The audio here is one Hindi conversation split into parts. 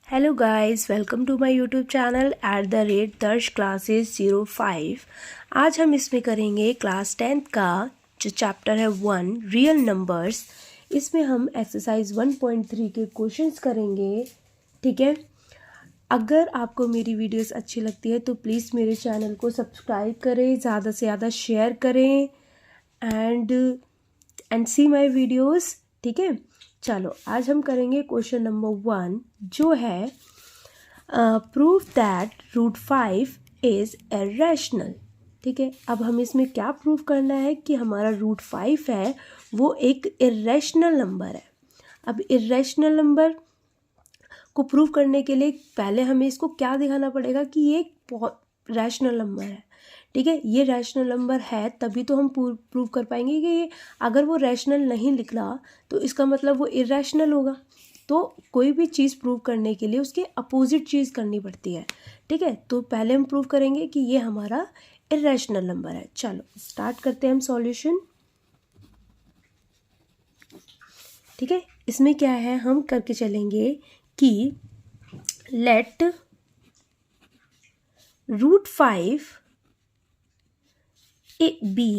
Hello guys, welcome to my YouTube channel @Darsh classes 05। आज हम इसमें करेंगे क्लास 10th का जो चैप्टर है 1 रियल नंबर्स। इसमें हम एक्सरसाइज 1.3 के क्वेश्चंस करेंगे। ठीक है, अगर आपको मेरी वीडियोस अच्छी लगती है तो प्लीज़ मेरे चैनल को सब्सक्राइब करें, ज़्यादा से ज़्यादा शेयर करें एंड सी माय वीडियोस। ठीक है, चलो आज हम करेंगे क्वेश्चन नंबर 1 जो है प्रूव दैट √5 इज़ इरेशनल। ठीक है, अब हम इसमें क्या प्रूव करना है कि हमारा √5 है वो एक इरेशनल नंबर है। अब इरेशनल नंबर को प्रूव करने के लिए पहले हमें इसको क्या दिखाना पड़ेगा कि ये एक रैशनल नंबर है। ठीक है, ये रैशनल नंबर है तभी तो हम प्रूव कर पाएंगे कि ये, अगर वो रैशनल नहीं निकला तो इसका मतलब वो इरेशनल होगा। तो कोई भी चीज़ प्रूव करने के लिए उसके अपोजिट चीज़ करनी पड़ती है। ठीक है, तो पहले हम प्रूव करेंगे कि ये हमारा इरेशनल नंबर है। चलो स्टार्ट करते हैं हम सॉल्यूशन। ठीक है, इसमें क्या है, हम करके चलेंगे कि let √5 it be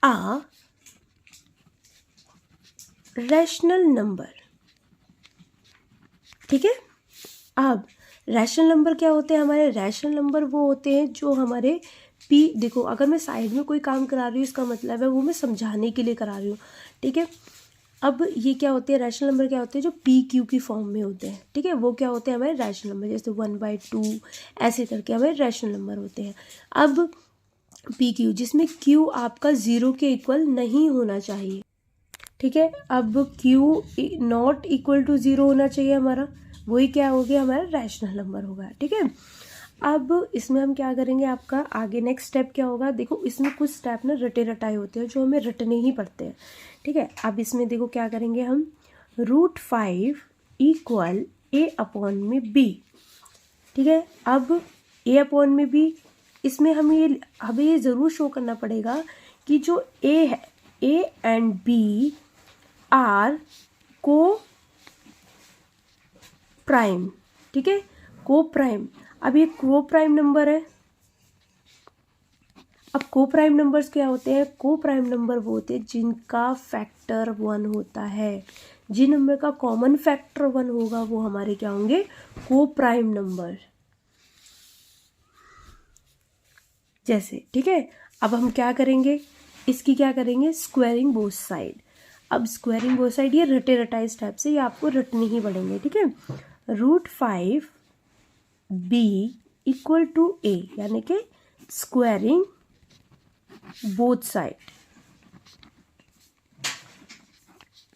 a rational number. ठीक है, अब रैशनल नंबर क्या होते हैं हमारे? रैशनल नंबर वो होते हैं जो हमारे देखो, अगर मैं साइड में कोई काम करा रही हूँ इसका मतलब है वो मैं समझाने के लिए करा रही हूँ। ठीक है, अब ये क्या होते हैं, रैशनल नंबर क्या होते हैं जो PQ की फॉर्म में होते हैं। ठीक है, वो क्या होते हैं हमारे रैशनल नंबर, जैसे 1/2 ऐसे करके हमारे रैशनल नंबर होते हैं। अब PQ जिसमें Q आपका 0 के इक्वल नहीं होना चाहिए। ठीक है, अब Q नॉट इक्वल टू 0 होना चाहिए हमारा, वही क्या हो गया हमारा रैशनल नंबर होगा। ठीक है, अब इसमें हम क्या करेंगे, आपका आगे नेक्स्ट स्टेप क्या होगा, देखो इसमें कुछ स्टेप ना रटे रटाए होते हैं जो हमें रटने ही पड़ते हैं। ठीक है, अब इसमें देखो क्या करेंगे हम, √5 इक्वल A/B। ठीक है, अब A/B इसमें हमें ये ज़रूर शो करना पड़ेगा कि जो A है, A एंड B आर को प्राइम। ठीक है, को प्राइम। अब ये को प्राइम नंबर है। अब को प्राइम नंबर्स क्या होते हैं? को प्राइम नंबर वो होते हैं जिनका फैक्टर 1 होता है। जिन नंबर का कॉमन फैक्टर 1 होगा वो हमारे क्या होंगे? को प्राइम नंबर। जैसे, ठीक है, अब हम क्या करेंगे, इसकी क्या करेंगे, स्क्वायरिंग बोथ साइड। अब स्क्वायरिंग बोथ साइड ये रटे रटाए स्टेप से ये आपको रटने ही पड़ेंगे। ठीक है, √5 B इक्वल टू A, यानी कि स्क्वायरिंग बोथ साइड।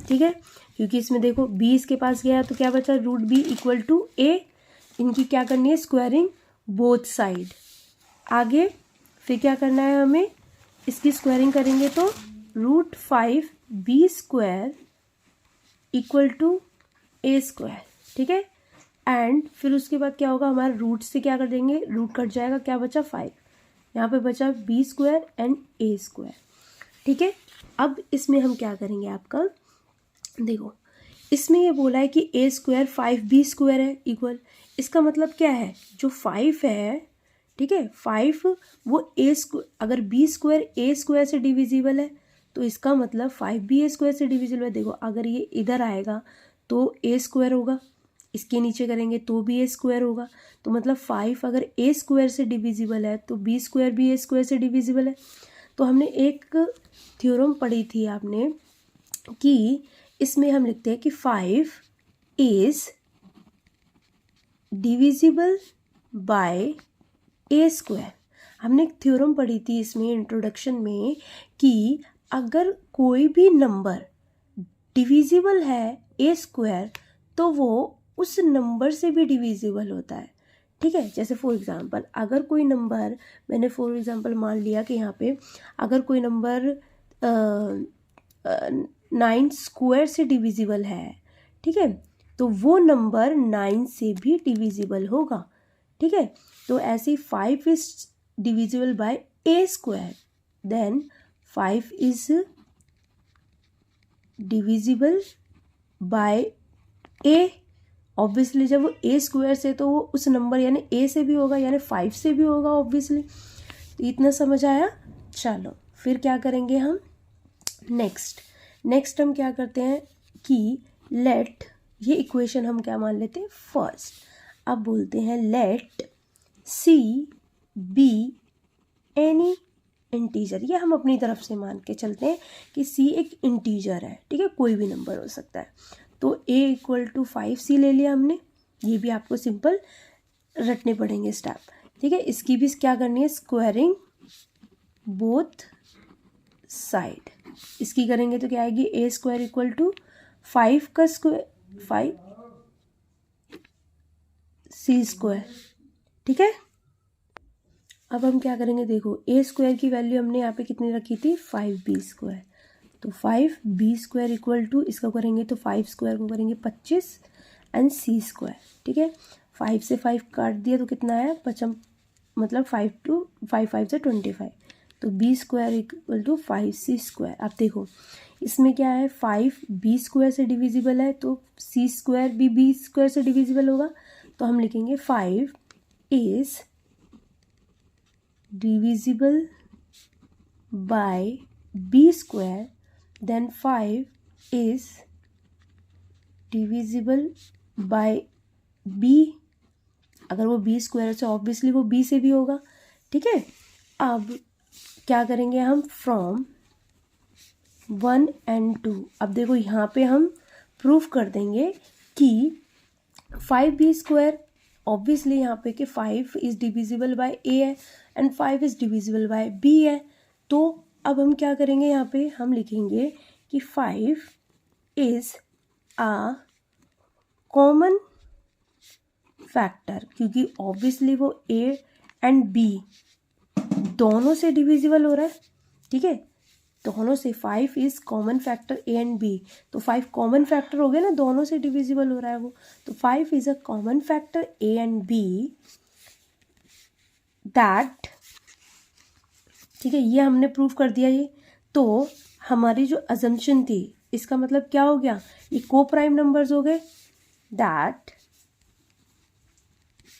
ठीक है, क्योंकि इसमें देखो B इसके पास गया तो क्या बचा, √B इक्वल टू A। इनकी क्या करनी है, स्क्वायरिंग बोथ साइड। आगे फिर क्या करना है हमें, इसकी स्क्वायरिंग करेंगे तो √5 B² इक्वल टू A²। ठीक है, एंड फिर उसके बाद क्या होगा, हमारे रूट से क्या कर देंगे, रूट कट जाएगा, क्या बचा 5, यहाँ पे बचा B² एंड A²। ठीक है, अब इसमें हम क्या करेंगे, आपका देखो इसमें ये बोला है कि A² 5B² है इक्वल। इसका मतलब क्या है, जो 5 है, ठीक है, 5 वो अगर B² A² से डिविजिबल है तो इसका मतलब 5B A² से डिविजिबल है। देखो अगर ये इधर आएगा तो A² होगा, इसके नीचे करेंगे तो भी A² होगा, तो मतलब 5 अगर A² से डिविजिबल है तो B² भी A² से डिविजिबल है। तो हमने एक थ्योरम पढ़ी थी आपने कि इसमें हम लिखते हैं कि 5 इज डिविजिबल बाय A²। हमने एक थ्योरम पढ़ी थी इसमें इंट्रोडक्शन में कि अगर कोई भी नंबर डिविजिबल है A² तो वो उस नंबर से भी डिविजिबल होता है। ठीक है, जैसे फॉर एग्जांपल अगर कोई नंबर, मैंने फॉर एग्जांपल मान लिया कि यहाँ पे अगर कोई नंबर 9² से डिविजिबल है, ठीक है, तो वो नंबर 9 से भी डिविजिबल होगा। ठीक है, तो ऐसे 5 is divisible by A², then 5 is divisible by A obviously जब वो ए स्क्वायर से तो वो उस नंबर यानी ए से भी होगा यानी 5 से भी होगा ऑब्वियसली। तो इतना समझ आया। चलो फिर क्या करेंगे हम नेक्स्ट हम क्या करते हैं कि लेट, ये इक्वेशन हम क्या मान लेते हैं फर्स्ट। अब बोलते हैं let C be any integer, ये हम अपनी तरफ से मान के चलते हैं कि सी एक इंटीजर है, ठीक है, कोई भी नंबर हो सकता है। तो a = 5c ले लिया हमने, ये भी आपको सिंपल रटने पड़ेंगे स्टेप, ठीक है। इसकी भी क्या करनी है, स्क्वायरिंग बोथ साइड। इसकी करेंगे तो क्या आएगी, a² = 5 का स्क्वायर 5c², ठीक है। अब हम क्या करेंगे, देखो a² की वैल्यू हमने यहाँ पे कितनी रखी थी 5b², तो 5b² = इसका करेंगे तो 5² को करेंगे 25 एंड c², ठीक है। 5 से 5 काट दिया तो कितना है 5, मतलब 5 से 25, तो b² = 5c²। अब देखो इसमें क्या है, 5 b² से डिविजिबल है तो c² भी b² से डिविजिबल होगा, तो हम लिखेंगे 5 is divisible by b², then 5 is divisible by b, अगर वो b² से ऑब्वियसली वो b से भी होगा, ठीक है। अब क्या करेंगे हम, फ्रॉम 1 and 2, अब देखो यहाँ पे हम प्रूफ कर देंगे कि 5b² ऑब्वियसली यहाँ पे कि 5 इज़ डिविजिबल बाय a है and 5 is divisible by b है। तो अब हम क्या करेंगे, यहाँ पे हम लिखेंगे कि 5 इज़ अ कॉमन फैक्टर, क्योंकि ऑब्वियसली वो a एंड b दोनों से डिविजिबल हो रहा है, ठीक है, दोनों से 5 is common factor a and b, तो 5 कॉमन फैक्टर हो गए ना, दोनों से डिविजिबल हो रहा है वो, तो 5 is a common factor a and b that, ठीक है, ये हमने प्रूव कर दिया ये। तो हमारी जो अजम्पशन थी इसका मतलब क्या हो गया, ये को प्राइम नंबर्स हो गए, दैट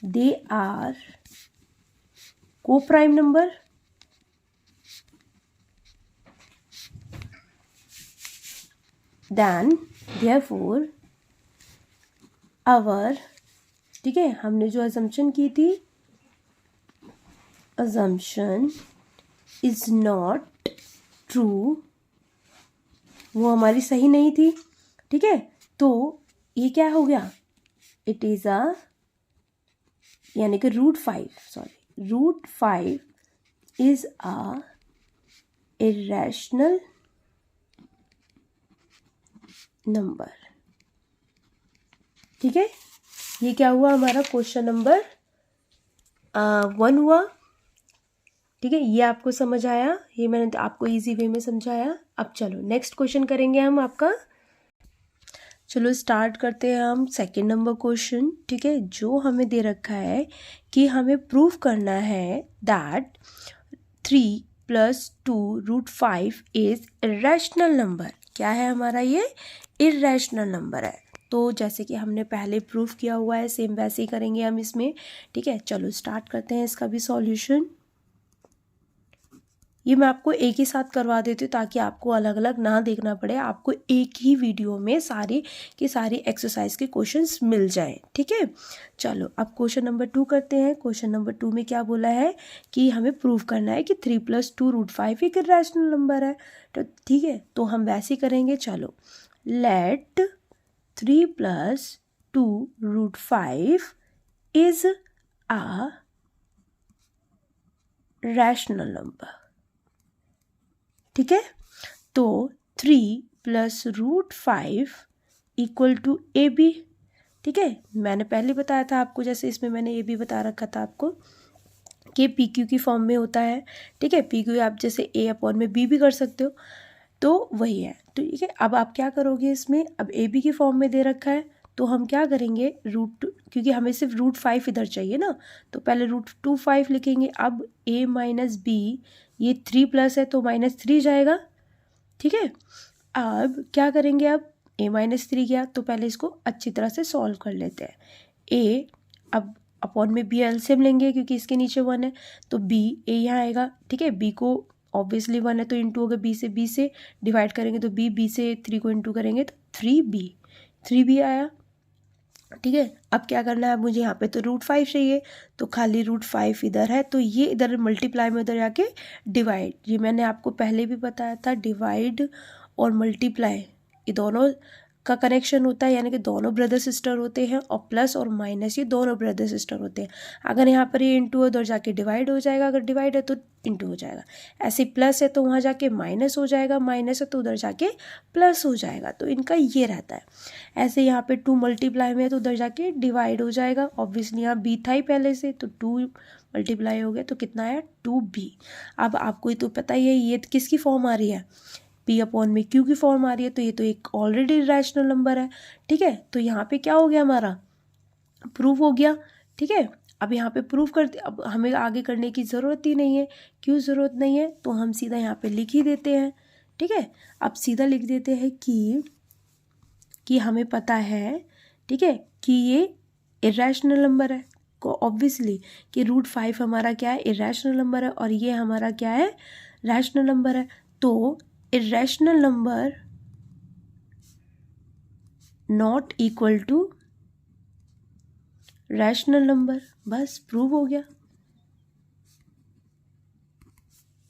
दे आर को prime number then therefore our, ठीक है, हमने जो assumption की थी, assumption is not true, वो हमारी सही नहीं थी, ठीक है। तो ये क्या हो गया, इट इज़ अ, यानी कि √5 इज़ अ इरेशनल नंबर, ठीक है। ये क्या हुआ, हमारा क्वेश्चन नंबर 1 हुआ, ठीक है। ये आपको समझ आया, ये मैंने तो आपको इजी वे में समझाया। अब चलो नेक्स्ट क्वेश्चन करेंगे हम आपका, चलो स्टार्ट करते हैं हम सेकंड नंबर क्वेश्चन, ठीक है। जो हमें दे रखा है कि हमें प्रूफ करना है दैट 3 + 2√5 इज इरेशनल नंबर। क्या है हमारा, ये इरेशनल नंबर है। तो जैसे कि हमने पहले प्रूफ किया हुआ है सेम वैसे ही करेंगे हम इसमें, ठीक है। चलो स्टार्ट करते हैं इसका भी सॉल्यूशन। ये मैं आपको एक ही साथ करवा देती हूँ ताकि आपको अलग अलग ना देखना पड़े, आपको एक ही वीडियो में सारी की सारी एक्सरसाइज के क्वेश्चंस मिल जाएं, ठीक है। चलो अब क्वेश्चन नंबर 2 करते हैं। क्वेश्चन नंबर 2 में क्या बोला है कि हमें प्रूव करना है कि 3 + 2√5 एक इरेशनल नंबर है, तो ठीक है, तो हम वैसे ही करेंगे। चलो let 3 + 2√5 is a rational number, ठीक है। तो 3 + √5 = AB, ठीक है। मैंने पहले बताया था आपको, जैसे इसमें मैंने ये भी बता रखा था आपको कि PQ की फॉर्म में होता है, ठीक है। PQ आप जैसे A/B भी कर सकते हो, तो वही है, तो ठीक है। अब आप क्या करोगे इसमें, अब AB की फॉर्म में दे रखा है तो हम क्या करेंगे, क्योंकि हमें सिर्फ √5 इधर चाहिए ना, तो पहले √25 लिखेंगे। अब A - B, ये 3 प्लस है तो -3 जाएगा, ठीक है। अब क्या करेंगे, अब a-3 गया, तो पहले इसको अच्छी तरह से सॉल्व कर लेते हैं। a अब अपॉन में b एलसीएम लेंगे क्योंकि इसके नीचे 1 है, तो b a यहाँ आएगा, ठीक है। b को ऑब्वियसली 1 है तो इंटू होगा, b से डिवाइड करेंगे तो b से 3 को इंटू करेंगे तो 3b आया, ठीक है। अब क्या करना है मुझे, यहाँ पे तो √5 चाहिए, तो खाली √5 इधर है, तो ये इधर मल्टीप्लाई में उधर जाके डिवाइड, ये मैंने आपको पहले भी बताया था, डिवाइड और मल्टीप्लाई ये दोनों का कनेक्शन होता है, यानी कि दोनों ब्रदर सिस्टर होते हैं, और प्लस और माइनस ये दोनों ब्रदर सिस्टर होते हैं। अगर यहाँ पर ये इंटू है उधर जाके डिवाइड हो जाएगा, अगर डिवाइड है तो इंटू हो जाएगा, ऐसे प्लस है तो वहाँ जाके माइनस हो जाएगा, माइनस है तो उधर जाके प्लस हो जाएगा, तो इनका ये रहता है। ऐसे यहाँ पे 2 मल्टीप्लाई में है तो उधर जाके डिवाइड हो जाएगा, ऑब्वियसली यहाँ b था ही पहले से, तो 2 मल्टीप्लाई हो गया तो कितना आया 2b। अब आपको ये तो पता ही है ये किसकी फॉर्म आ रही है, p अपॉन में q की फॉर्म आ रही है, तो ये तो एक ऑलरेडी रैशनल नंबर है, ठीक है। तो यहाँ पे क्या हो गया हमारा, प्रूव हो गया, ठीक है। अब यहाँ पे प्रूव करते, अब हमें आगे करने की ज़रूरत ही नहीं है, क्यों ज़रूरत नहीं है, तो हम सीधा यहाँ पे लिख ही देते हैं, ठीक है। अब सीधा लिख देते हैं कि हमें पता है, ठीक है, कि ये इरेशनल नंबर है, को ऑब्वियसली कि √5 हमारा क्या है, इरेशनल नंबर है, और ये हमारा क्या है, रैशनल नंबर है। तो irrational number not equal to rational number, बस प्रूव हो गया,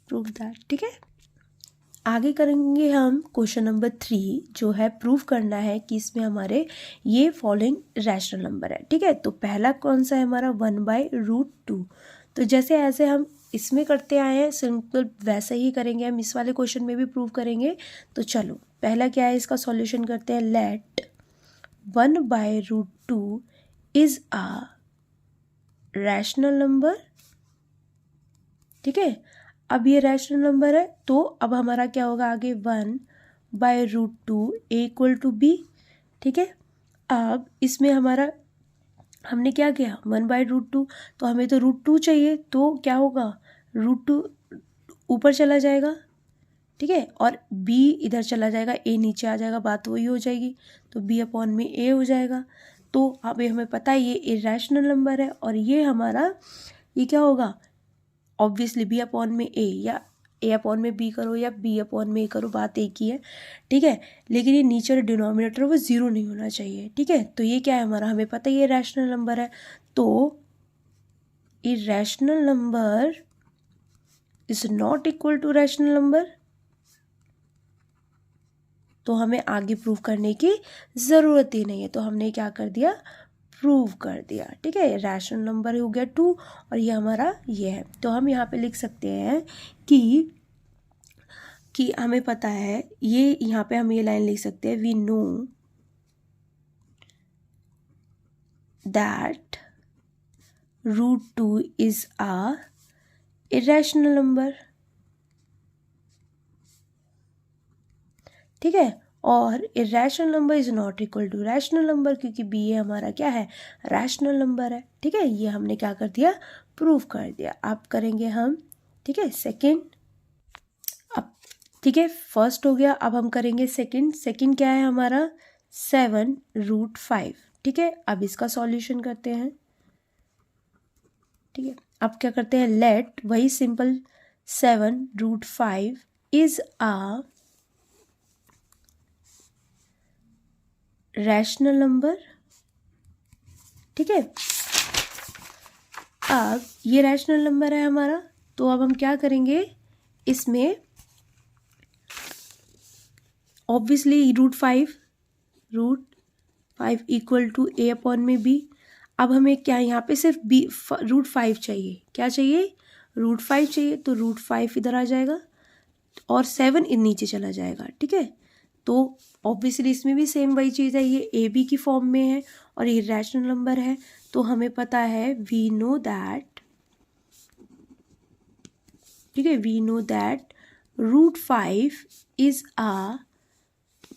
प्रूव दैट, ठीक है। आगे करेंगे हम क्वेश्चन नंबर 3, जो है प्रूव करना है कि इसमें हमारे ये फॉलोइंग रैशनल नंबर है, ठीक है। तो पहला कौन सा है हमारा 1/√2, तो जैसे ऐसे हम इसमें करते आए हैं सिंपल वैसे ही करेंगे हम इस वाले क्वेश्चन में भी प्रूव करेंगे। तो चलो पहला क्या है, इसका सॉल्यूशन करते हैं। Let 1/√2 is a rational number, ठीक है। अब ये रैशनल नंबर है, तो अब हमारा क्या होगा आगे, 1/√2 a=b, ठीक है। अब इसमें हमारा हमने क्या किया, 1/√2, तो हमें तो √2 चाहिए, तो क्या होगा, √2 ऊपर चला जाएगा, ठीक है, और b इधर चला जाएगा, a नीचे आ जाएगा, बात वही हो जाएगी, तो b अपॉन में a हो जाएगा। तो अब हमें पता है ये इरेशनल नंबर है, और ये हमारा ये क्या होगा, ऑब्वियसली b अपॉन में a, या a अपॉन में b करो या b अपॉन में a करो, बात एक ही है, ठीक है। लेकिन ये नीचे डिनोमिनेटर वो 0 नहीं होना चाहिए, ठीक है। तो ये क्या है हमारा, हमें पता है ये रैशनल नंबर है, तो irrational number is not equal to rational number, तो हमें आगे प्रूव करने की ज़रूरत ही नहीं है, तो हमने क्या कर दिया, प्रूव कर दिया, ठीक है। रैशनल नंबर हो गया 2, और ये हमारा ये है, तो हम यहाँ पे लिख सकते हैं कि हमें पता है, ये यहाँ पे हम ये लाइन लिख सकते हैं, we know that √2 is a irrational number, ठीक है। और irrational number is not equal to rational number, क्योंकि बी ए हमारा क्या है, रैशनल नंबर है, ठीक है। ये हमने क्या कर दिया, प्रूव कर दिया। अब करेंगे हम, ठीक है, सेकंड। अब ठीक है, फर्स्ट हो गया, अब हम करेंगे सेकंड। सेकंड क्या है हमारा, 7√5, ठीक है। अब इसका सॉल्यूशन करते हैं, ठीक है। अब क्या करते हैं, लेट, वही simple, 7√5 is a rational number, ठीक है। अब ये रैशनल नंबर है हमारा, तो अब हम क्या करेंगे, इसमें obviously √5 equal to a upon में b। अब हमें क्या, यहाँ पे सिर्फ b √5 चाहिए, क्या चाहिए, √5 चाहिए, तो √5 इधर आ जाएगा और 7 नीचे चला जाएगा, ठीक है। तो ऑब्वियसली इसमें भी सेम वही चीज़ है, ये ए बी की फॉर्म में है और ये रैशनल नंबर है, तो हमें पता है, वी नो दैट, ठीक है, we know that √5 is a,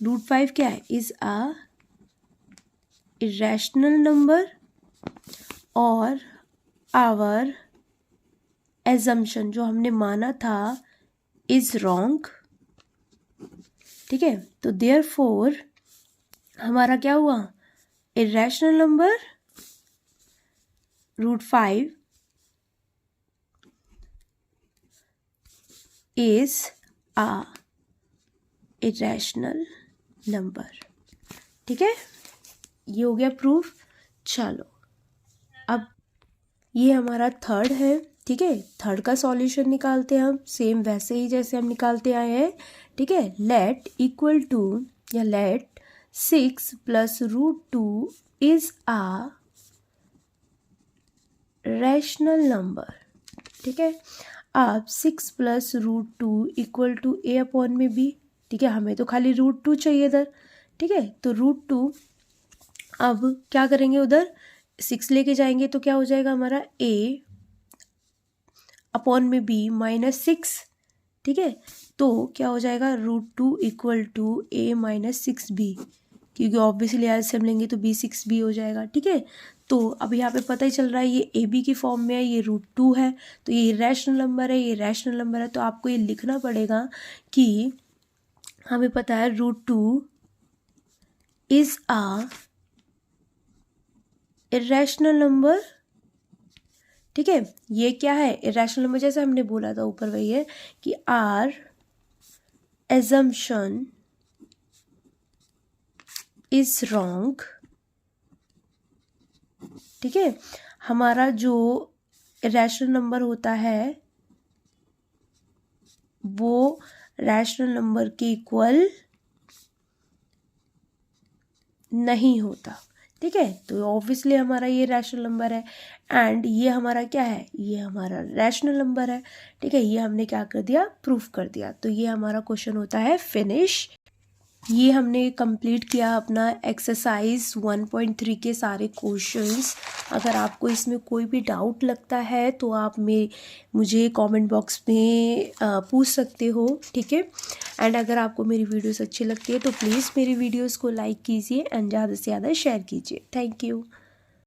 √5 क्या है, इज अ इरेशनल नंबर, और आवर एजम्पशन जो हमने माना था इज रॉन्ग, ठीक है। तो देयरफॉर हमारा क्या हुआ, irrational number √5 is a irrational number. ठीक है, ये हो गया प्रूफ। चलो अब ये हमारा थर्ड है। ठीक है, थर्ड का सॉल्यूशन निकालते हैं हम, सेम वैसे ही जैसे हम निकालते आए हैं। ठीक है, लेट इक्वल टू या let 6 + √2 is a rational number. ठीक है, अब 6 + √2 इक्वल टू a/b। ठीक है, हमें तो खाली √2 चाहिए इधर। ठीक है, तो √2 अब क्या करेंगे, उधर 6 लेके जाएंगे तो क्या हो जाएगा हमारा a/b -6। ठीक है, तो क्या हो जाएगा √2 इक्वल टू a - 6b, क्योंकि ऑब्वियसली ऐसे हम लेंगे तो b 6b हो जाएगा। ठीक है, तो अब यहाँ पे पता ही चल रहा है ये ab की फॉर्म में है, ये √2 है, तो ये रैशनल नंबर है, ये रैशनल नंबर है। तो आपको ये लिखना पड़ेगा कि हमें पता है √2 इज अ इरेशनल नंबर। ठीक है, ये क्या है, इरेशनल नंबर, जैसे हमने बोला था ऊपर वही है कि आर assumption इज रॉन्ग। ठीक है, हमारा जो रैशनल नंबर होता है वो रैशनल नंबर के इक्वल नहीं होता। ठीक है, तो ऑब्वियसली हमारा ये रैशनल नंबर है एंड ये हमारा क्या है, ये हमारा रैशनल नंबर है। ठीक है, ये हमने क्या कर दिया, प्रूफ कर दिया। तो ये हमारा क्वेश्चन होता है फिनिश। ये हमने कंप्लीट किया अपना एक्सरसाइज 1.3 के सारे क्वेश्चंस। अगर आपको इसमें कोई भी डाउट लगता है तो आप मुझे कमेंट बॉक्स में पूछ सकते हो। ठीक है, एंड अगर आपको मेरी वीडियोस अच्छी लगती है तो प्लीज़ मेरी वीडियोस को लाइक कीजिए एंड ज़्यादा से ज़्यादा शेयर कीजिए। Thank you.